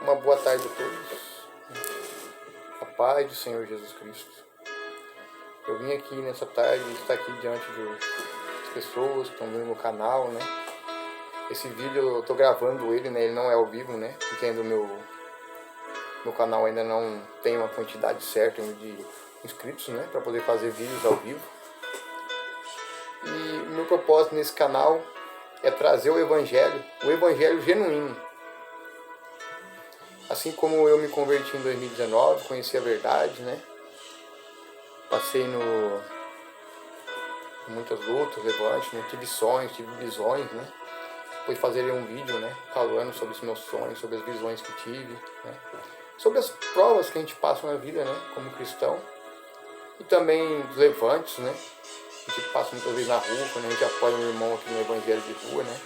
Uma boa tarde a todos. A paz do Senhor Jesus Cristo. Eu vim aqui nessa tarde, estar aqui diante das pessoas que estão vendo no canal, né? Esse vídeo eu tô gravando ele, né? Ele não é ao vivo, né? Porque ainda o meu canal ainda não tem uma quantidade certa de inscritos, né? Para poder fazer vídeos ao vivo. E o meu propósito nesse canal é trazer o evangelho genuíno. Assim como eu me converti em 2019, conheci a verdade, né? Passei muitas lutas, levantes, né? Tive sonhos, tive visões, né? Depois fazer um vídeo, né? Falando sobre os meus sonhos, sobre as visões que tive, né? Sobre as provas que a gente passa na vida, né? Como cristão. E também dos levantes, né? A gente passa muitas vezes na rua, quando a gente apoia um irmão aqui no Evangelho de Rua, né?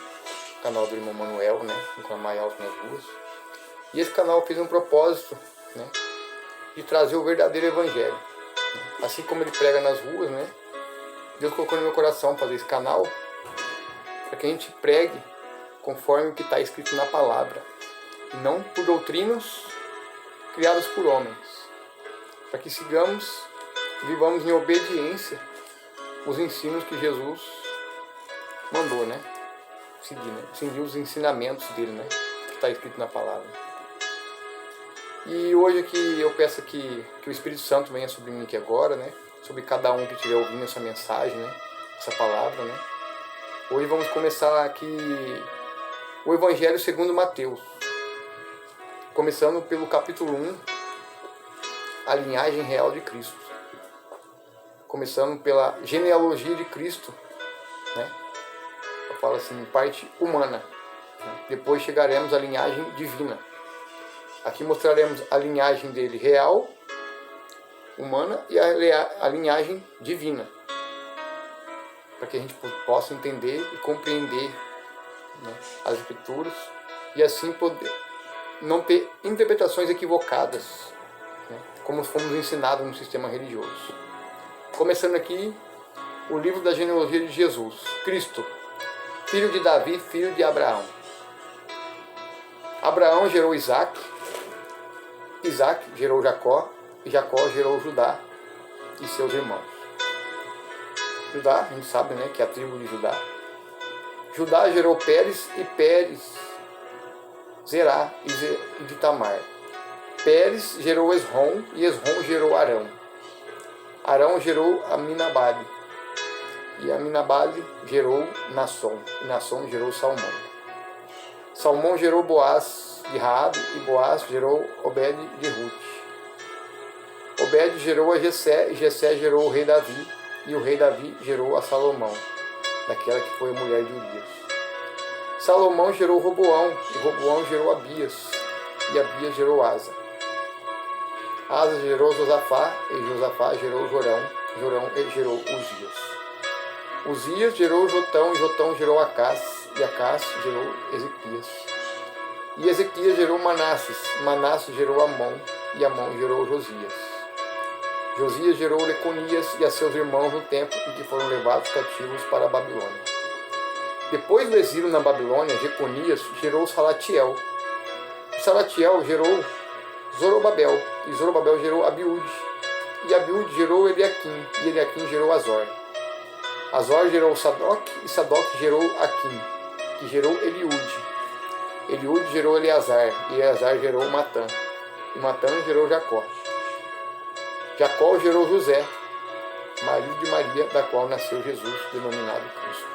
O canal do irmão Manuel, né? No Clamar Alto nas Ruas. E esse canal fez um propósito, né? De trazer o verdadeiro evangelho. Assim como ele prega nas ruas, né? Deus colocou no meu coração fazer esse canal para que a gente pregue conforme o que está escrito na palavra. E não por doutrinas criadas por homens. Para que vivamos em obediência os ensinos que Jesus mandou, né? Seguir os ensinamentos dele, né? Que está escrito na palavra. E hoje aqui eu peço que o Espírito Santo venha sobre mim aqui agora, né? Sobre cada um que estiver ouvindo essa mensagem, né? Essa palavra, né? Hoje vamos começar aqui o Evangelho segundo Mateus. Começando pelo capítulo 1, a linhagem real de Cristo. Começando pela genealogia de Cristo, né? Eu falo assim, parte humana. Depois chegaremos à linhagem divina. Aqui mostraremos a linhagem dele real, humana, e a linhagem divina. Para que a gente possa entender e compreender, né, as escrituras e assim poder não ter interpretações equivocadas, né, como fomos ensinados no sistema religioso. Começando aqui o livro da genealogia de Jesus. Cristo, filho de Davi, filho de Abraão. Abraão gerou Isaac. Isaac gerou Jacó, e Jacó gerou Judá e seus irmãos. Judá, a gente sabe, né, que é a tribo de Judá. Judá gerou Pérez, e Pérez Zerá e de Tamar. Pérez gerou Esrom, e Esrom gerou Arão. Arão gerou Aminabade, e Aminabade gerou Nasson, e Nasson gerou Salmão. Salmão gerou Boaz de Raabe, e Boaz gerou Obed de Ruth. Obed gerou a Jessé, e Jessé gerou o rei Davi, e o rei Davi gerou a Salomão, daquela que foi a mulher de Urias. Salomão gerou Roboão, e Roboão gerou Abias, e Abias gerou Asa. Asa gerou Josafá, e Josafá gerou Jorão, Jorão gerou Uzias. Uzias gerou Jotão, e Jotão gerou Acás, e Acás gerou Ezequias. E Ezequias gerou Manasses, Manasses gerou Amon, e Amon gerou Josias. Josias gerou Leconias e a seus irmãos no tempo em que foram levados cativos para a Babilônia. Depois do exílio na Babilônia, Jeconias gerou Salatiel. Salatiel gerou Zorobabel, e Zorobabel gerou Abiúde. E Abiúde gerou Eliaquim, e Eliaquim gerou Azor. Azor gerou Sadoc, e Sadoc gerou Aquim, que gerou Eliúde. Eliúde gerou Eleazar, e Eleazar gerou Matã, e Matã gerou Jacó. Jacó gerou José, marido de Maria, da qual nasceu Jesus, denominado Cristo.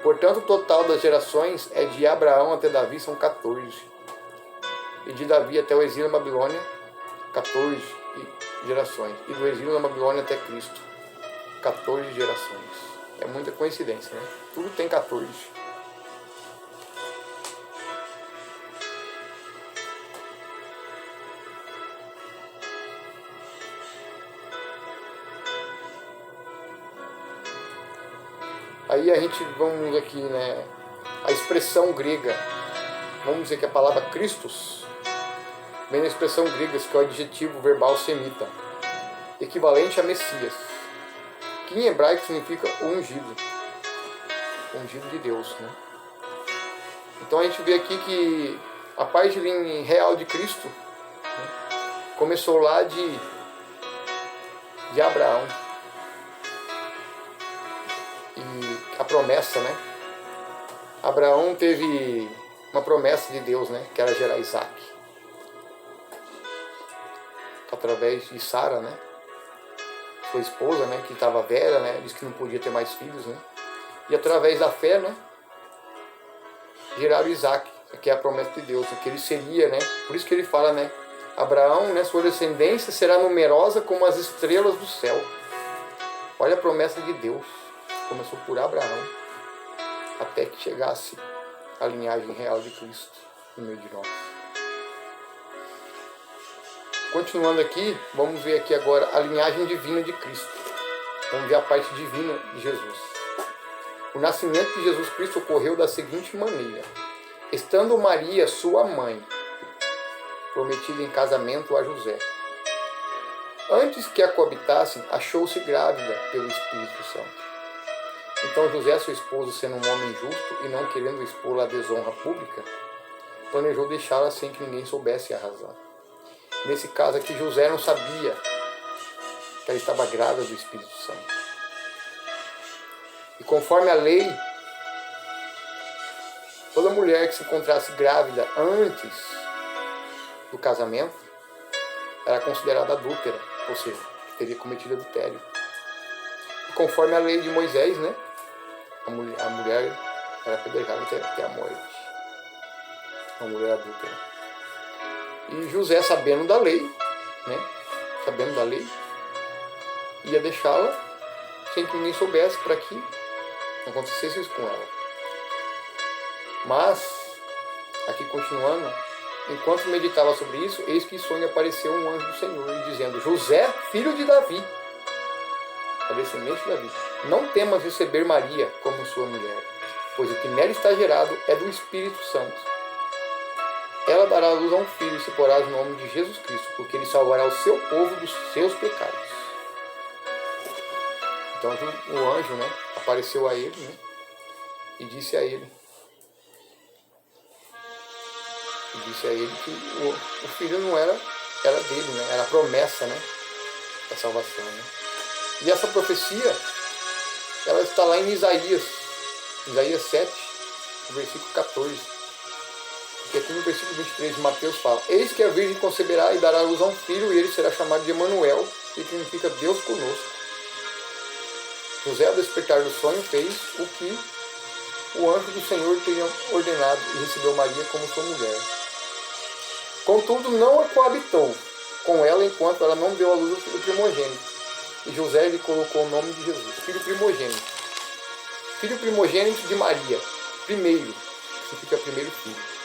Portanto, o total das gerações é de Abraão até Davi, são 14. E de Davi até o exílio na Babilônia, 14 gerações. E do exílio na Babilônia até Cristo, 14 gerações. É muita coincidência, né? Tudo tem 14. Aí a gente, vamos aqui, né, a expressão grega, vamos dizer que a palavra Christos, vem da expressão grega, que é o adjetivo verbal semita, equivalente a Messias, que em hebraico significa o ungido de Deus, né? Então a gente vê aqui que A parte real de Cristo, né, começou lá de Abraão. E a promessa, né? Abraão teve uma promessa de Deus, né? Que era gerar Isaac. Através de Sara, né? Sua esposa, né? Que estava velha, né? Disse que não podia ter mais filhos, né? E através da fé, né? Geraram Isaac, que é a promessa de Deus, que ele seria, né? Por isso que ele fala, né? Abraão, né? Sua descendência será numerosa como as estrelas do céu. Olha a promessa de Deus. Começou por Abraão, até que chegasse a linhagem real de Cristo no meio de nós. Continuando aqui, vamos ver aqui agora a linhagem divina de Cristo. Vamos ver a parte divina de Jesus. O nascimento de Jesus Cristo ocorreu da seguinte maneira. Estando Maria, sua mãe, prometida em casamento a José, antes que a coabitassem, achou-se grávida pelo Espírito Santo. Então José, seu esposo, sendo um homem justo e não querendo expô-la à desonra pública, planejou deixá-la sem que ninguém soubesse a razão. Nesse caso aqui, José não sabia que ela estava grávida do Espírito Santo. E conforme a lei, toda mulher que se encontrasse grávida antes do casamento era considerada adúltera, ou seja, teria cometido adultério. E conforme a lei de Moisés, né, a mulher era apedrejada até a morte. A mulher adúltera. E José, sabendo da lei, né, ia deixá-la sem que ninguém soubesse, para que não acontecesse isso com ela. Mas, aqui continuando, enquanto meditava sobre isso, eis que em sonho apareceu um anjo do Senhor, dizendo: José, filho de Davi, a descendente de Davi, não temas receber Maria como sua mulher, pois o que nela está gerado é do Espírito Santo. Ela dará à luz a um filho e se porá o nome de Jesus Cristo, porque ele salvará o seu povo dos seus pecados. Então o anjo, né, apareceu a ele, né, e disse a ele que o filho não era dele, né, era a promessa, né, da salvação, né. E essa profecia, ela está lá em Isaías 7, versículo 14. Porque aqui no versículo 23 de Mateus fala: eis que a virgem conceberá e dará à luz a um filho, e ele será chamado de Emanuel, que significa Deus conosco. José, ao despertar do sonho, fez o que o anjo do Senhor tinha ordenado e recebeu Maria como sua mulher. Contudo, não a coabitou com ela enquanto ela não deu à luz o filho primogênito. E José lhe colocou o nome de Jesus, filho primogênito. Filho primogênito de Maria, primeiro, significa primeiro filho.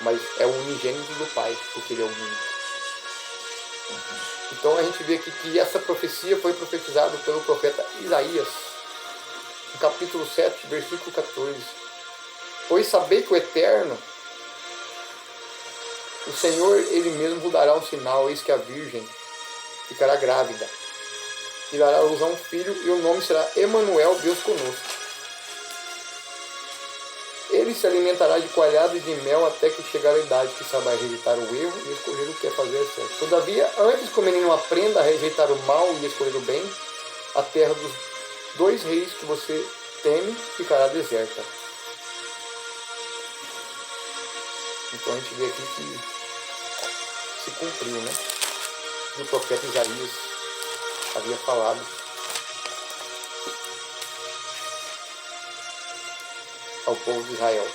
Mas é o unigênito do Pai, porque ele é o único. Então a gente vê aqui que essa profecia foi profetizada pelo profeta Isaías, no capítulo 7, versículo 14. Pois sabei que o Eterno, o Senhor, Ele mesmo vos dará um sinal, eis que a Virgem ficará grávida, e dará à luz a um filho, e o nome será Emanuel, Deus conosco. Ele se alimentará de coalhada e de mel até que chegar a idade que saberá rejeitar o erro e escolher o que é fazer certo. Todavia, antes que o menino aprenda a rejeitar o mal e escolher o bem, a terra dos dois reis que você teme ficará deserta. Então a gente vê aqui que se cumpriu, né? O profeta Isaías havia falado ao povo de Israel.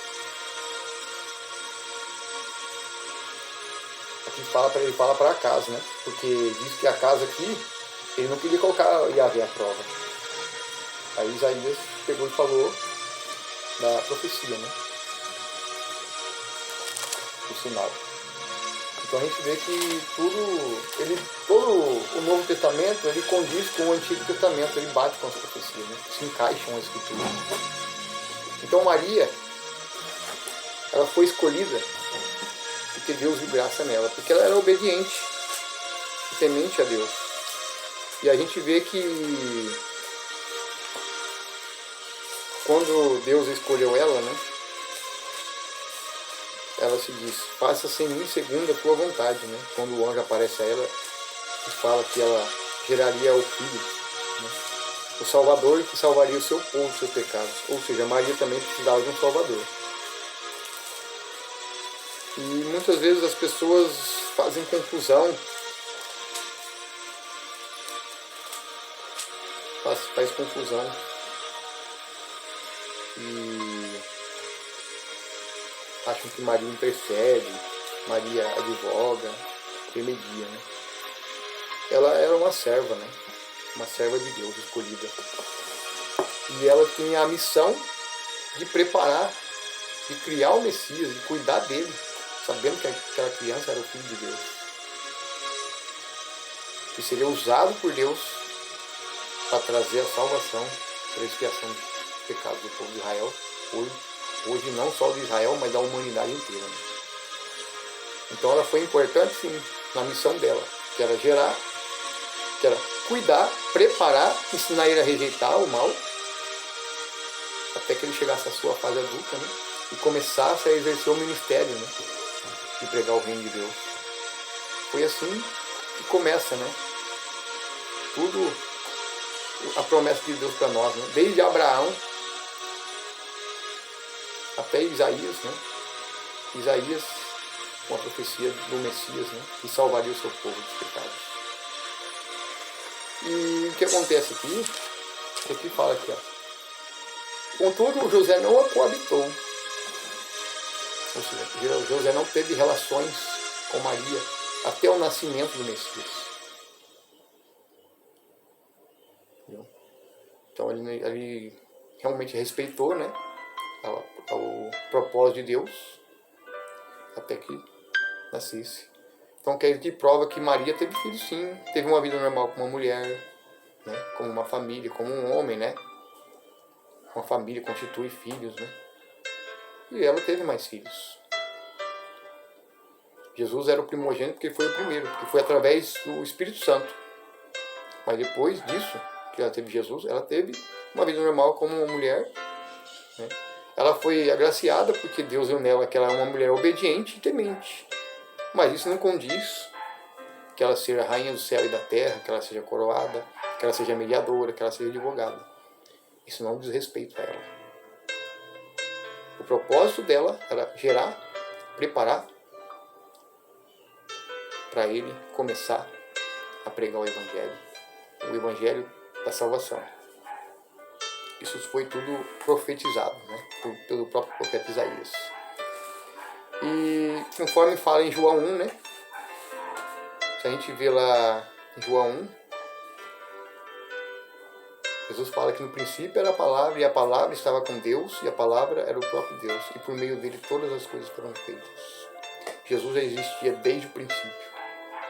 Aqui ele fala para a casa, né? Porque diz que a casa aqui, ele não queria colocar Yahvé à prova. Aí Isaías pegou e falou da profecia, né? O sinal. Então a gente vê que todo o Novo Testamento, ele condiz com o Antigo Testamento, ele bate com essa profecia, né? Se encaixam as escrituras. Então Maria, ela foi escolhida porque Deus viu graça nela, porque ela era obediente e temente a Deus. E a gente vê que quando Deus escolheu ela, né, ela se diz, faça-se em mim segundo a tua vontade, né? Quando o anjo aparece a ela e fala que ela geraria o filho, né? O Salvador que salvaria o seu povo dos seus pecados. Ou seja, Maria também precisava de um Salvador. E muitas vezes as pessoas fazem confusão, faz confusão e acham que Maria intercede, Maria advoga, remedia, né? Ela era uma serva, né? Uma serva de Deus escolhida. E ela tinha a missão de preparar, de criar o Messias, de cuidar dele, sabendo que aquela criança era o Filho de Deus. Que seria usado por Deus para trazer a salvação, para a expiação dos pecados do povo de Israel. Hoje não só de Israel, mas da humanidade inteira. Né? Então ela foi importante sim na missão dela, que era gerar, que era cuidar, preparar, ensinar ele a rejeitar o mal, até que ele chegasse à sua fase adulta, né? E começasse a exercer o ministério, né? De pregar o reino de Deus. Foi assim que começa, né? Tudo, a promessa de Deus para nós, né? Desde Abraão até Isaías, né? Isaías, com a profecia do Messias, né? Que salvaria o seu povo dos pecados. E o que acontece aqui? Aqui fala aqui, ó. Contudo, José não a coabitou. Ou seja, José não teve relações com Maria até o nascimento do Messias. Então ele realmente respeitou, né, o propósito de Deus até que nascesse. Então quer dizer que prova que Maria teve filho sim, teve uma vida normal com uma mulher, né, como uma família, como um homem, né? Uma família constitui filhos, né? E ela teve mais filhos. Jesus era o primogênito porque foi o primeiro, porque foi através do Espírito Santo. Mas depois disso, que ela teve Jesus, ela teve uma vida normal como uma mulher, né? Ela foi agraciada porque Deus viu nela que ela é uma mulher obediente e temente. Mas isso não condiz que ela seja rainha do céu e da terra, que ela seja coroada, que ela seja mediadora, que ela seja advogada. Isso não diz respeito a ela. O propósito dela era gerar, preparar para ele começar a pregar o Evangelho da salvação. Isso foi tudo profetizado, né, pelo próprio profeta Isaías. E conforme fala em João 1, né, se a gente vê lá em João 1, Jesus fala que no princípio era a palavra, e a palavra estava com Deus, e a palavra era o próprio Deus, e por meio dele todas as coisas foram feitas. Jesus já existia desde o princípio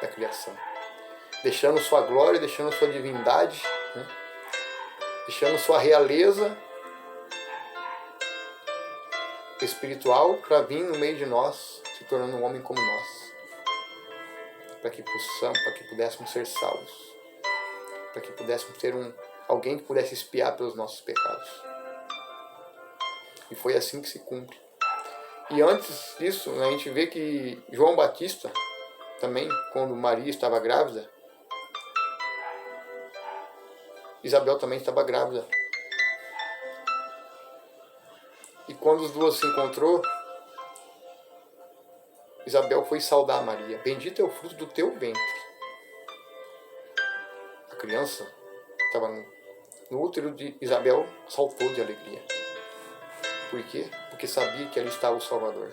da criação, deixando sua glória, deixando sua divindade, né? Deixando sua realeza espiritual para vir no meio de nós, se tornando um homem como nós, para que pudéssemos ser salvos, para que pudéssemos ter alguém que pudesse expiar pelos nossos pecados. E foi assim que se cumpre. E antes disso, a gente vê que João Batista, também, quando Maria estava grávida, Isabel também estava grávida. E quando as duas se encontrou, Isabel foi saudar Maria. Bendito é o fruto do teu ventre. A criança estava no útero de Isabel, saltou de alegria. Por quê? Porque sabia que ali estava o Salvador.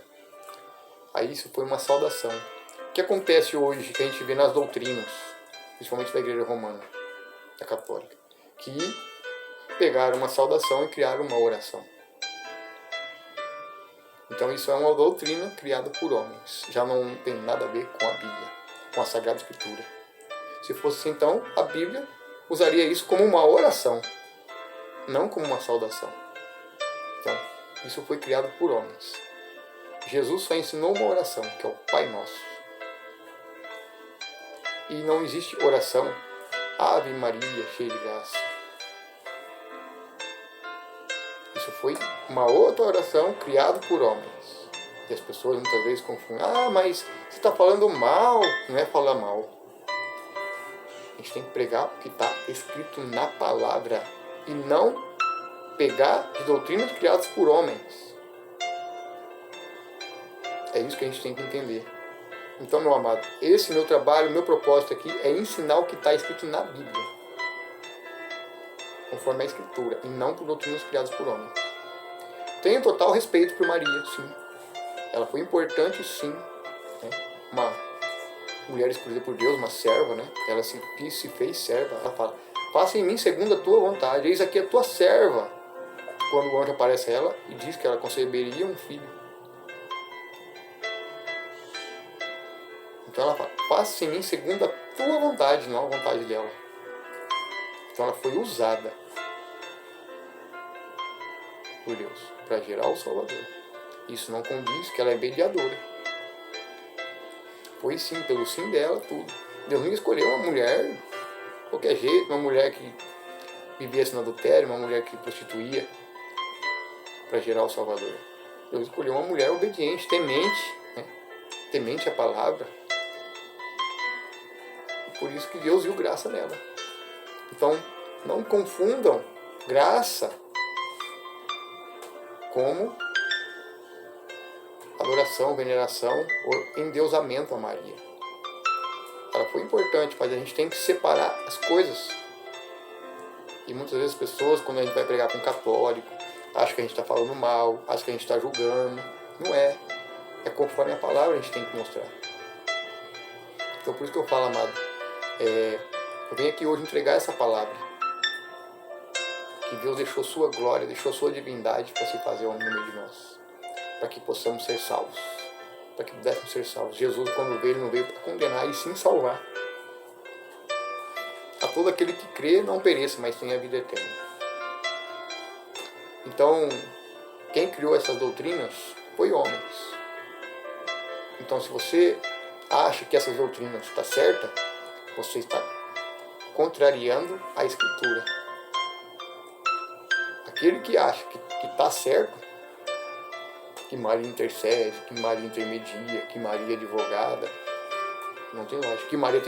Aí isso foi uma saudação. O que acontece hoje, que a gente vê nas doutrinas, principalmente da Igreja Romana, da Católica, que pegaram uma saudação e criaram uma oração. Então isso é uma doutrina criada por homens. Já não tem nada a ver com a Bíblia, com a Sagrada Escritura. Se fosse então, a Bíblia usaria isso como uma oração, não como uma saudação. Então, isso foi criado por homens. Jesus só ensinou uma oração, que é o Pai Nosso. E não existe oração, Ave Maria, cheia de graça. Isso foi uma outra oração criada por homens. E as pessoas muitas vezes confundem. Ah, mas você está falando mal. Não é falar mal. A gente tem que pregar o que está escrito na palavra. E não pegar de doutrinas criadas por homens. É isso que a gente tem que entender. Então, meu amado, esse meu trabalho, meu propósito aqui é ensinar o que está escrito na Bíblia, conforme a Escritura, e não por doutrinas criadas por homens. Tenho total respeito por Maria, sim. Ela foi importante, sim. Né? Uma mulher escolhida por Deus, uma serva, né? Ela se fez serva. Ela fala, faça em mim segundo a tua vontade. Eis aqui a tua serva. Quando o anjo aparece a ela e diz que ela conceberia um filho. Então ela fala, faça em mim segundo a tua vontade, não a vontade dela. Então ela foi usada por Deus para gerar o Salvador. Isso não condiz que ela é mediadora. Foi sim, pelo sim dela, tudo. Deus não escolheu uma mulher de qualquer jeito, uma mulher que vivesse no adultério, uma mulher que prostituía para gerar o Salvador. Deus escolheu uma mulher obediente, temente, né? Temente à palavra. Por isso que Deus viu graça nela. Então, não confundam graça como adoração, veneração ou endeusamento a Maria. Ela foi importante, mas a gente tem que separar as coisas. E muitas vezes as pessoas, quando a gente vai pregar com um católico, acham que a gente está falando mal, acham que a gente está julgando. Não é. É conforme a palavra a gente tem que mostrar. Então por isso que eu falo, amado, eu venho aqui hoje entregar essa palavra. Que Deus deixou sua glória, deixou sua divindade para se fazer homem no meio de nós. Para que possamos ser salvos. Para que pudéssemos ser salvos. Jesus, quando veio, ele não veio para condenar, e sim salvar. A todo aquele que crê não pereça, mas tenha a vida eterna. Então, quem criou essas doutrinas foi homens. Então, se você acha que essas doutrinas estão certas, você está contrariando a Escritura. Aquele que acha que está certo, que Maria intercede, que Maria intermedia, que Maria é advogada, não tem lógica. Que Maria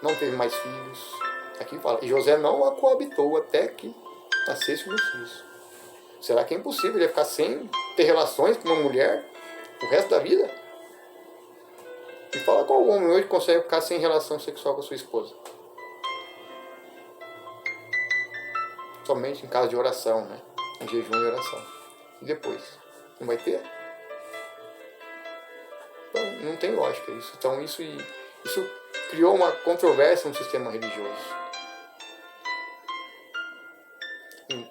não teve mais filhos. Aqui fala, e José não a coabitou até que nascesse o Messias. Será que é impossível ele ficar sem ter relações com uma mulher o resto da vida? E fala qual homem hoje consegue ficar sem relação sexual com a sua esposa? Somente em caso de oração, né? Em jejum e oração. E depois? Não vai ter? Então, não tem lógica isso. Então, isso criou uma controvérsia no sistema religioso.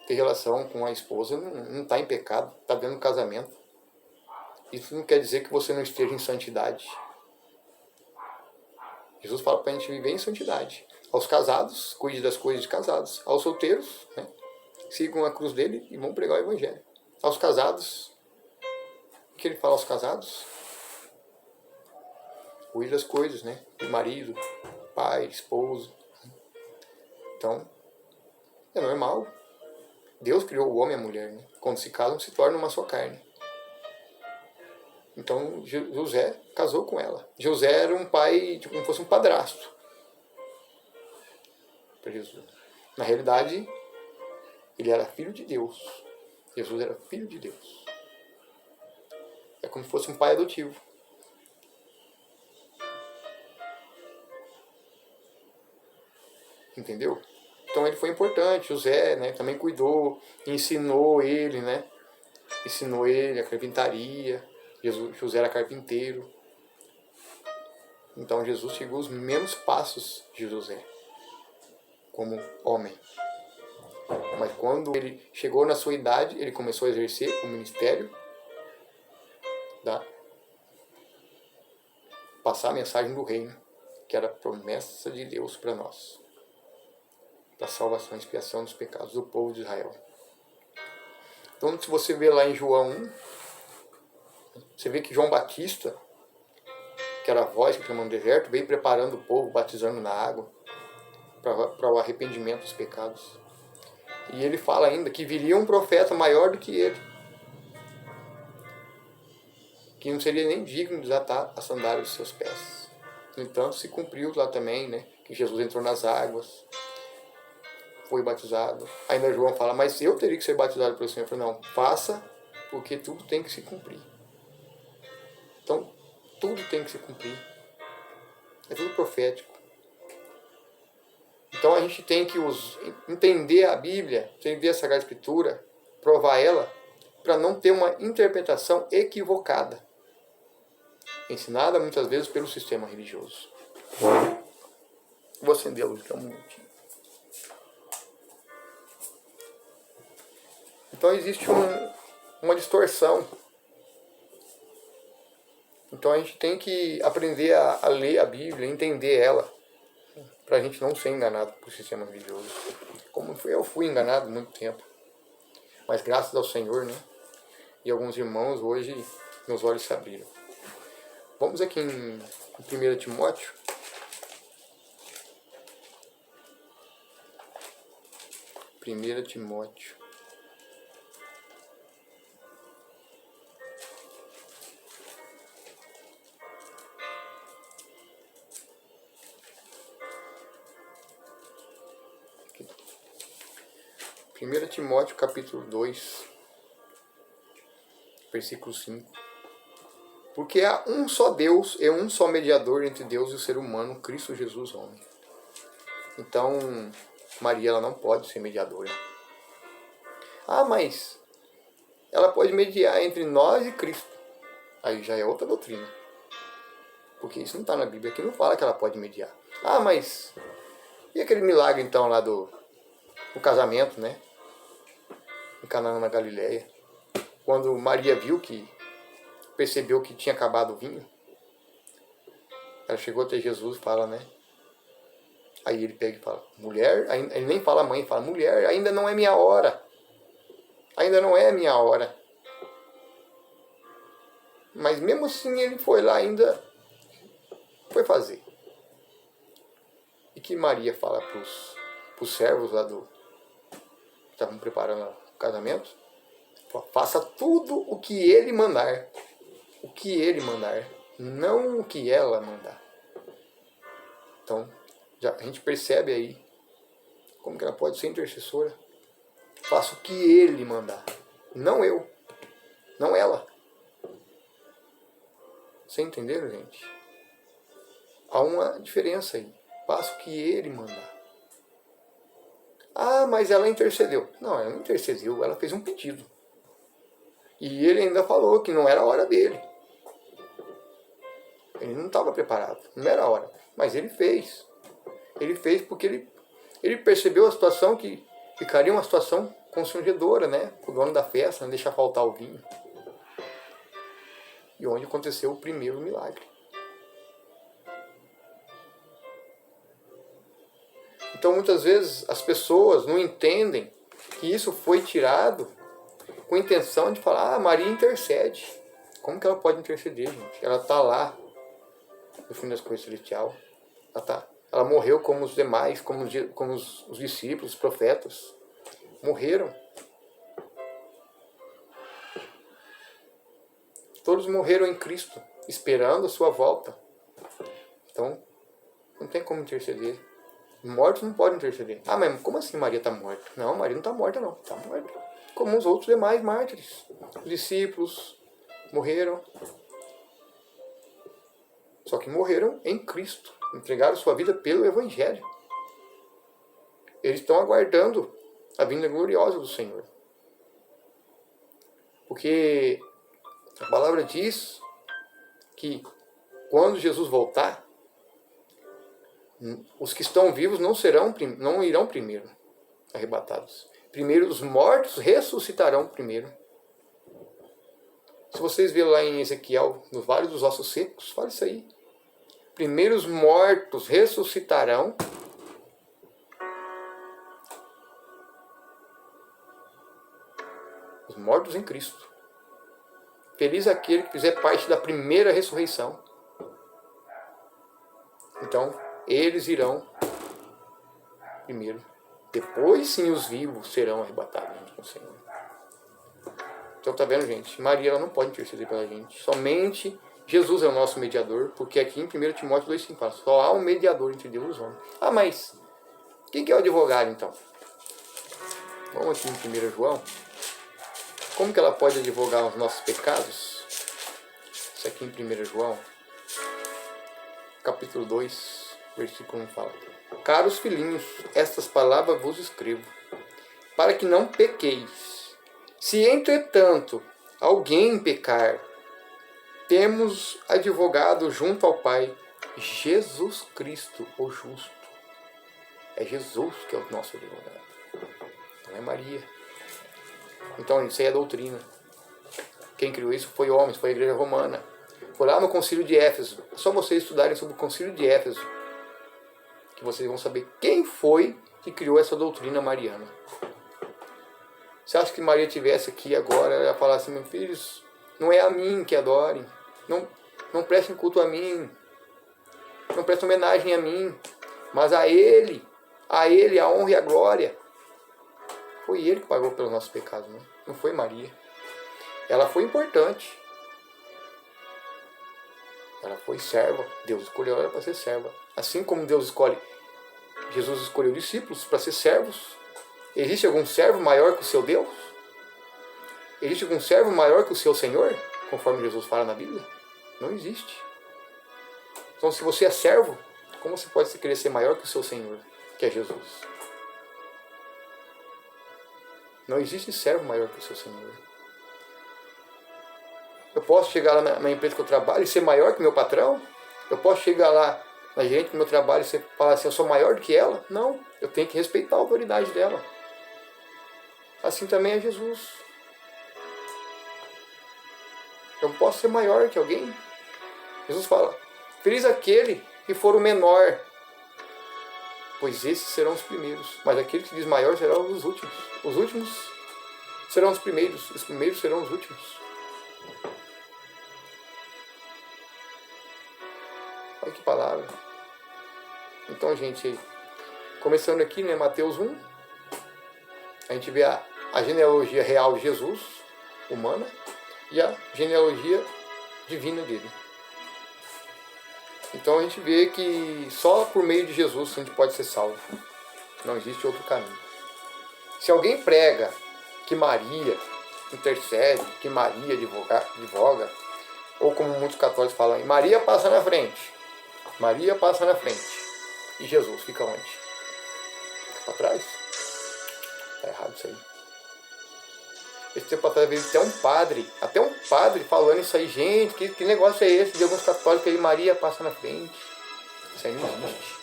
Ter relação com a esposa não está em pecado, está dentro do casamento. Isso não quer dizer que você não esteja em santidade. Jesus fala para a gente viver em santidade. Aos casados, cuide das coisas de casados. Aos solteiros, né, sigam a cruz dele e vão pregar o evangelho. Aos casados, o que ele fala aos casados? Cuide das coisas, né? De marido, pai, esposo. Então, é normal. Deus criou o homem e a mulher, né? Quando se casam, se tornam uma só carne. Então, José casou com ela. José era um pai, tipo, como fosse um padrasto para Jesus. Na realidade, ele era filho de Deus. Jesus era filho de Deus. É como se fosse um pai adotivo. Entendeu? Então ele foi importante. José, né, também cuidou, ensinou ele, né? Ensinou ele a carpintaria. José era carpinteiro. Então Jesus seguiu os mesmos passos de José, como homem. Mas quando ele chegou na sua idade, ele começou a exercer o ministério, passar a mensagem do reino, que era a promessa de Deus para nós, para a salvação e expiação dos pecados do povo de Israel. Então, se você vê lá em João 1, você vê que João Batista, que era a voz que clamou no deserto, veio preparando o povo, batizando na água, para o arrependimento dos pecados. E ele fala ainda que viria um profeta maior do que ele, que não seria nem digno de desatar a sandália dos seus pés. No entanto, se cumpriu lá também, né, que Jesus entrou nas águas, foi batizado. Ainda João fala, mas eu teria que ser batizado pelo Senhor. Eu falei, não, faça, porque tudo tem que se cumprir. Então, tudo tem que se cumprir. É tudo profético. Então a gente tem que entender a Bíblia, entender a Sagrada Escritura, provar ela, para não ter uma interpretação equivocada, ensinada muitas vezes pelo sistema religioso. Vou acender a luz aqui um minutinho. Então existe uma distorção. Então a gente tem que aprender a ler a Bíblia, entender ela, para a gente não ser enganado por sistema religioso. Como eu fui enganado há muito tempo. Mas graças ao Senhor, né? E alguns irmãos hoje meus olhos se abriram. Vamos aqui em 1 Timóteo. 1 Timóteo. Aqui. 1 Timóteo capítulo 2, versículo 5. Porque há um só Deus e um só mediador entre Deus e o ser humano, Cristo Jesus, homem. Então, Maria ela não pode ser mediadora. Ah, mas ela pode mediar entre nós e Cristo. Aí já é outra doutrina. Porque isso não está na Bíblia. Aqui não fala que ela pode mediar. Ah, mas e aquele milagre então lá do casamento, né? Em Canaã na Galileia. Quando Maria percebeu que tinha acabado o vinho, ela chegou até Jesus e fala, né? Aí ele pega e fala, mulher, ele nem fala mãe, fala, mulher, ainda não é minha hora. Ainda não é minha hora. Mas mesmo assim ele foi lá ainda, foi fazer. E que Maria fala para os servos lá que estavam preparando o casamento, faça tudo o que ele mandar. O que ele mandar, não o que ela mandar. Então, a gente percebe aí como que ela pode ser intercessora. Faça o que ele mandar, não eu, não ela. Vocês entenderam, gente? Há uma diferença aí. Faça o que ele mandar. Ah, mas ela intercedeu. Não, ela não intercedeu, ela fez um pedido. E ele ainda falou que não era a hora dele. Ele não estava preparado, não era a hora. Mas ele fez. Ele fez porque ele percebeu a situação que ficaria uma situação constrangedora, né? O dono da festa, não deixar faltar o vinho. E onde aconteceu o primeiro milagre. Então muitas vezes as pessoas não entendem que isso foi tirado com a intenção de falar, Maria intercede. Como que ela pode interceder, gente? Ela está lá no fim das coisas celestial. Ela morreu como os demais, como os discípulos, os profetas. Morreram. Todos morreram em Cristo, esperando a sua volta. Então, não tem como interceder. Mortos não podem interceder. Ah, mas como assim Maria está morta? Não, Maria não está morta não. Está morta. Como os outros demais mártires. Os discípulos morreram. Só que morreram em Cristo. Entregaram sua vida pelo Evangelho. Eles estão aguardando a vinda gloriosa do Senhor. Porque a palavra diz que quando Jesus voltar, os que estão vivos não irão primeiro arrebatados. Primeiro os mortos ressuscitarão primeiro. Se vocês verem lá em Ezequiel, no Vale dos Ossos Secos, fala isso aí. Primeiro os mortos ressuscitarão. Os mortos em Cristo. Feliz aquele que fizer parte da primeira ressurreição. Então, eles irão primeiro. Depois sim os vivos serão arrebatados junto com o Senhor. Então tá vendo, gente? Maria ela não pode interceder pela gente. Somente Jesus é o nosso mediador, porque aqui em 1 Timóteo 2,5 fala, só há um mediador entre Deus e os homens. Ah, mas quem que é o advogado então? Vamos aqui em 1 João. Como que ela pode advogar os nossos pecados? Isso aqui em 1 João, capítulo 2, versículo 1 fala: Caros filhinhos, estas palavras vos escrevo, para que não pequeis. Se, entretanto, alguém pecar, temos advogado junto ao Pai, Jesus Cristo, o justo. É Jesus que é o nosso advogado, não é Maria. Então, isso aí é doutrina. Quem criou isso foi homens, foi a igreja romana. Foi lá no concílio de Éfeso. É só vocês estudarem sobre o concílio de Éfeso, que vocês vão saber quem foi que criou essa doutrina mariana. Você acha que Maria estivesse aqui agora, ela ia falar assim, meus filhos, não é a mim que adorem, não prestem culto a mim, não prestem homenagem a mim, mas a Ele a honra e a glória. Foi Ele que pagou pelos nossos pecados, não foi Maria. Ela foi importante. Ela foi serva. Deus escolheu ela para ser serva. Assim como Jesus escolheu discípulos para ser servos. Existe algum servo maior que o seu Deus? Existe algum servo maior que o seu Senhor? Conforme Jesus fala na Bíblia? Não existe. Então, se você é servo, como você pode querer ser maior que o seu Senhor, que é Jesus? Não existe servo maior que o seu Senhor. Eu posso chegar lá na empresa que eu trabalho e ser maior que meu patrão? Eu posso chegar lá na gerente do meu trabalho e falar assim, eu sou maior do que ela? Não, eu tenho que respeitar a autoridade dela. Assim também é Jesus. Eu não posso ser maior que alguém. Jesus fala, feliz aquele que for o menor, pois esses serão os primeiros. Mas aquele que diz maior serão os últimos. Os últimos serão os primeiros serão os últimos. Olha que palavra. Então, gente, começando aqui, né, Mateus 1, a gente vê a genealogia real de Jesus, humana, e a genealogia divina dele. Então a gente vê que só por meio de Jesus a gente pode ser salvo. Não existe outro caminho. Se alguém prega que Maria intercede, que Maria advoga, ou como muitos católicos falam, Maria passa na frente. Maria passa na frente. E Jesus fica onde? Fica para trás? Está errado isso aí. Esse tempo atrás veio até um padre falando isso aí. Gente, que negócio é esse de alguns católicos aí, Maria passa na frente? Isso aí não existe.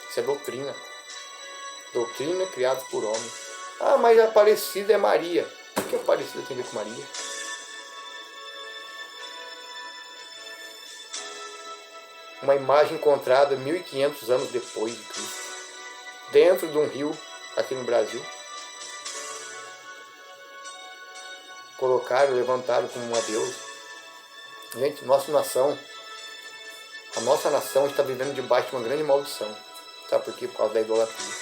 Isso é doutrina. Doutrina criada por homens. Ah, mas a Aparecida é Maria. O que a Aparecida tem a ver com Maria? Uma imagem encontrada 1500 anos depois de Cristo, dentro de um rio aqui no Brasil. Colocaram, levantaram como uma deusa. Gente, a nossa nação está vivendo debaixo de uma grande maldição. Sabe por quê? Por causa da idolatria.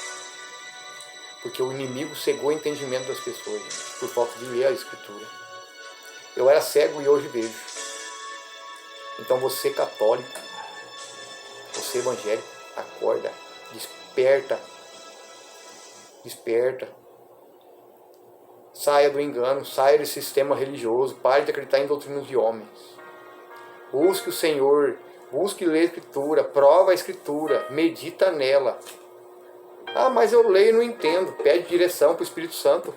Porque o inimigo cegou o entendimento das pessoas, gente, por falta de ler a Escritura. Eu era cego e hoje vejo. Então você católico, você evangélico, acorda, desperta. Saia do engano, saia desse sistema religioso, pare de acreditar em doutrinas de homens. Busque o Senhor, busque ler a Escritura, prova a Escritura, medita nela. Ah, mas eu leio e não entendo. Pede direção para o Espírito Santo.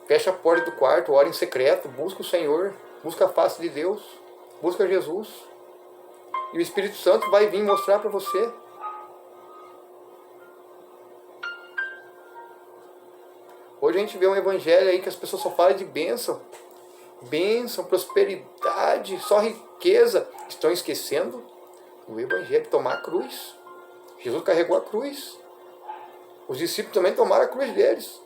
Fecha a porta do quarto, ora em secreto, busca o Senhor, busca a face de Deus, busca Jesus. E o Espírito Santo vai vir mostrar para você. Hoje a gente vê um evangelho aí que as pessoas só falam de bênção. Bênção, prosperidade, só riqueza. Estão esquecendo o evangelho, tomar a cruz. Jesus carregou a cruz. Os discípulos também tomaram a cruz deles.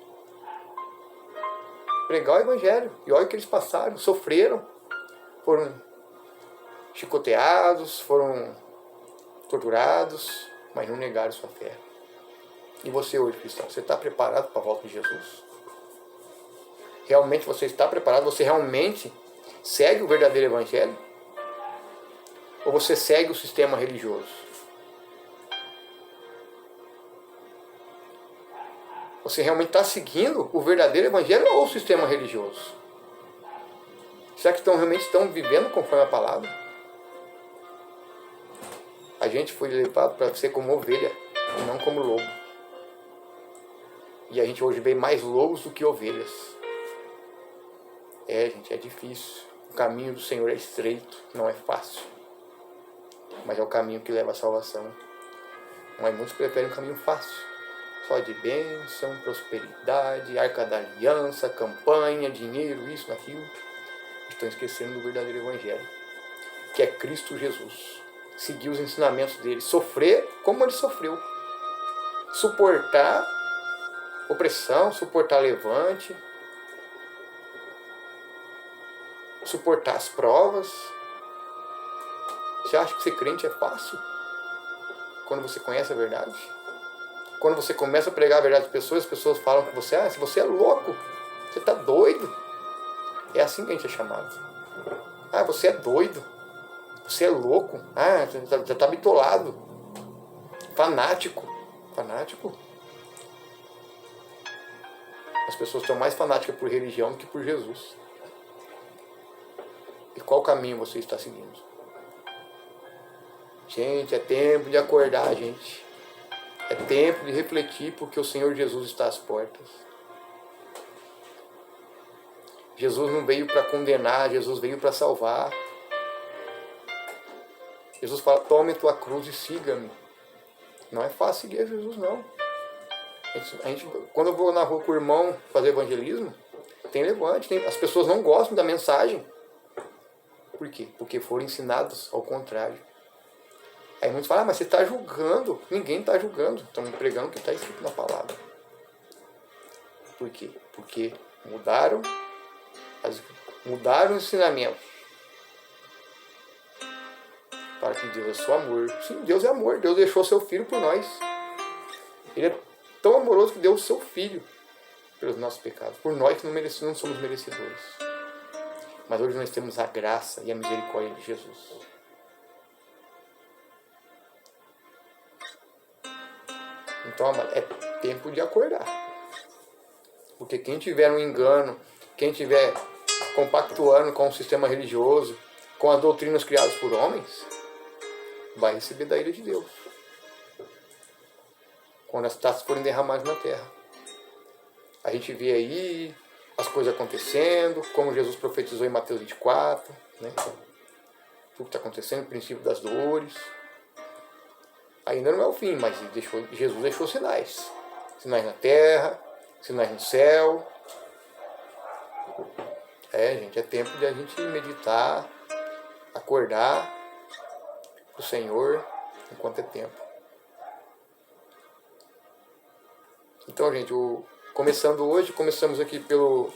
Pregar o evangelho. E olha o que eles passaram, sofreram. Foram chicoteados, foram torturados, mas não negaram sua fé. E você hoje, cristão, você está preparado para a volta de Jesus? Realmente você está preparado? Você realmente segue o verdadeiro evangelho? Ou você segue o sistema religioso? Você realmente está seguindo o verdadeiro evangelho ou o sistema religioso? Será que realmente estão vivendo conforme a palavra? A gente foi levado para ser como ovelha e não como lobo. E a gente hoje vê mais lobos do que ovelhas. Gente, é difícil. O caminho do Senhor é estreito, não é fácil. Mas é o caminho que leva à salvação. Mas muitos preferem um caminho fácil. Só de bênção, prosperidade, arca da aliança, campanha, dinheiro, isso, aquilo. Estão esquecendo do verdadeiro evangelho, que é Cristo Jesus. Seguir os ensinamentos dele. Sofrer como ele sofreu. Suportar opressão, suportar levante, suportar as provas. Você acha que ser crente é fácil? Quando você conhece a verdade? Quando você começa a pregar a verdade às pessoas, as pessoas falam que você, se você é louco, você está doido. É assim que a gente é chamado. Você é doido. Você é louco. Já está bitolado. Fanático. Fanático. As pessoas estão mais fanáticas por religião do que por Jesus. E qual caminho você está seguindo? Gente, é tempo de acordar, gente. É tempo de refletir, porque o Senhor Jesus está às portas. Jesus não veio para condenar, Jesus veio para salvar. Jesus fala, tome tua cruz e siga-me. Não é fácil seguir a Jesus, não. Quando eu vou na rua com o irmão fazer evangelismo, tem levante. As pessoas não gostam da mensagem. Por quê? Porque foram ensinados ao contrário. Aí muitos falam, mas você está julgando. Ninguém está julgando. Estão pregando o que está escrito na palavra. Por quê? Porque mudaram os ensinamentos. Para que Deus é só amor. Sim, Deus é amor. Deus deixou seu filho por nós. Ele é tão amoroso que deu o seu filho pelos nossos pecados. Por nós que não somos merecedores. Mas hoje nós temos a graça e a misericórdia de Jesus. Então, é tempo de acordar. Porque quem tiver um engano, quem tiver compactuando com o sistema religioso, com as doutrinas criadas por homens, vai receber da ira de Deus. Quando as taças forem derramadas na terra. A gente vê aí as coisas acontecendo, como Jesus profetizou em Mateus 24, né? Tudo que está acontecendo, o princípio das dores. Ainda não é o fim, mas Jesus deixou sinais. Sinais na terra, sinais no céu. Gente, é tempo de a gente meditar, acordar para o Senhor enquanto é tempo. Então, gente, começamos aqui pelo